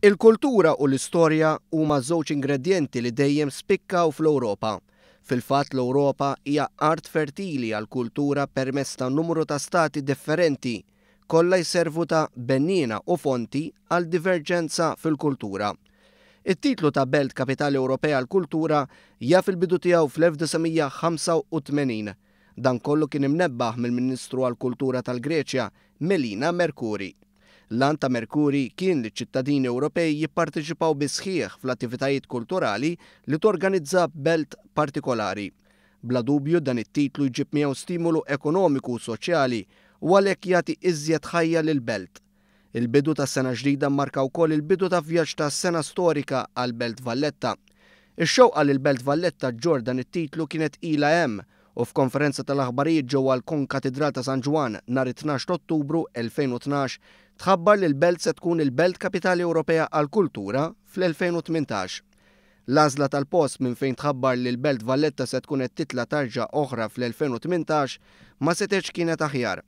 Il-kultura u l-istorja huma żewġ ingredjenti li dejjem spikkaw fl-Ewropa. Fil-fatt l-Ewropa hija art fertili għall-kultura permezz ta' numru ta' stati differenti, kollha jservu ta' bennina u fonti għal diverġenza fil-kultura. It-titlu ta' Belt Kapitali Ewropea għall-Kultura jaf il-bidu tiegħu fl-1985. Dan kollu kien imnebbaħ mill-Ministru għall-Kultura tal-Greċja Melina Mercouri. L-an ta' Mercouri kien li ċ-ċittadini Ewropej jipparteċipaw bi sħiħ fl-attivitajiet kulturali li torganizza belt partikolari. Bla dubju dan it-titlu jġib miegħu stimulu ekonomiku u soċjali u għalhekk jagħti iżjed ħajja lill-belt. Il-bidu ta' sena ġdida mmarka wkoll il-bidu ta' vjaġġ ta' sena storika għal Belt Valletta. Ix-xewqa lil Belt Valletta ġġor dan it-titlu kienet ilha hemm u f'konferenza tal-aħbarijiet ġewwa l-Konkatedral ta' San Ġwan nhar 12 Ottubru 2012 tħabbar li l-belt se tkun il-Belt Kapitali Ewropea għall-Kultura fl-2018. L-għażla tal-post minn fejn tħabbar li l-Belt Valletta se tkun qed titla' tarġa' oħra fl-2018 ma setgħetx kienet aħjar.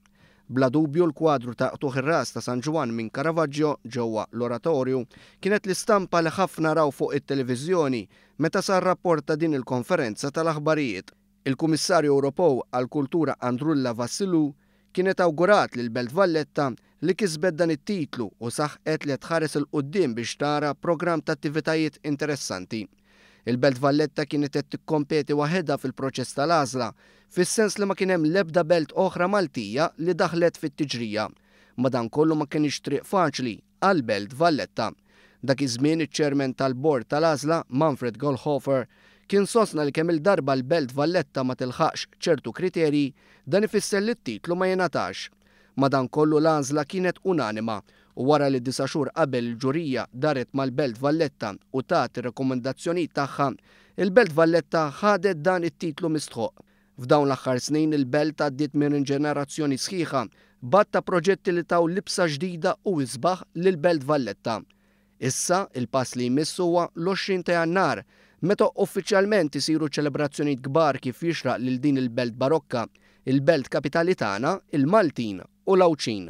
Bla dubju l-kwadru ta' Tuħ ir-Ras ta' San Ġwan minn Caravaggio ġewwa l-Oratorju kienet l-istampa li ħafna raw fuq it-televiżjoni meta sar rapport ta' din il-konferenza tal-aħbarijiet. Il-Kummissarju Ewropew għall-Kultura Androulla Vassiliou kienet awgurat lil Belt Valletta li kisbet dan it-titlu u saħqet li tħares il-qudiem biex tara programm ta' attivitajiet interessanti. Il-Belt Valletta kienet qed tikkompeti waħedha fil-proċess tal-għażla, fis-sens li ma kien hemm l-ebda belt oħra Maltija li daħlet fit-tiġrija. Madankollu ma kienx triq faċli għal Belt Valletta. Dak iż-żmien iċ-Chairman tal-Bord tal-għażla Manfred Goldhofer kien sostna li kemm il-darba l-Belt Valletta ma tilħaqx ċertu kriterji dan ifisser li t-titlu ma jingħatax. Madankollu l-għażla kienet unanima u wara li 9 xhur qabel il-ġurija daret mal-Belt Valletta u tat ir-rekomendazzjonijiet tagħha, il-Belt Valletta ħadet dan it-titlu mistħoq. F'dawn l-aħħar snin il-belt għaddiet minn ġenerazzjoni sħiħa batta proġetti li taw libsa ġdida u isbaħ lil-Belt Valletta. Issa il-pass li jmiss huwa l-20 ta' Jannar, meta uffiċjalment isiru ċelebrazzjonijiet kbar kif jixraq lil din il-belt barokka, il-Belt Kapitali tagħna, il-Maltin u l-Awċin.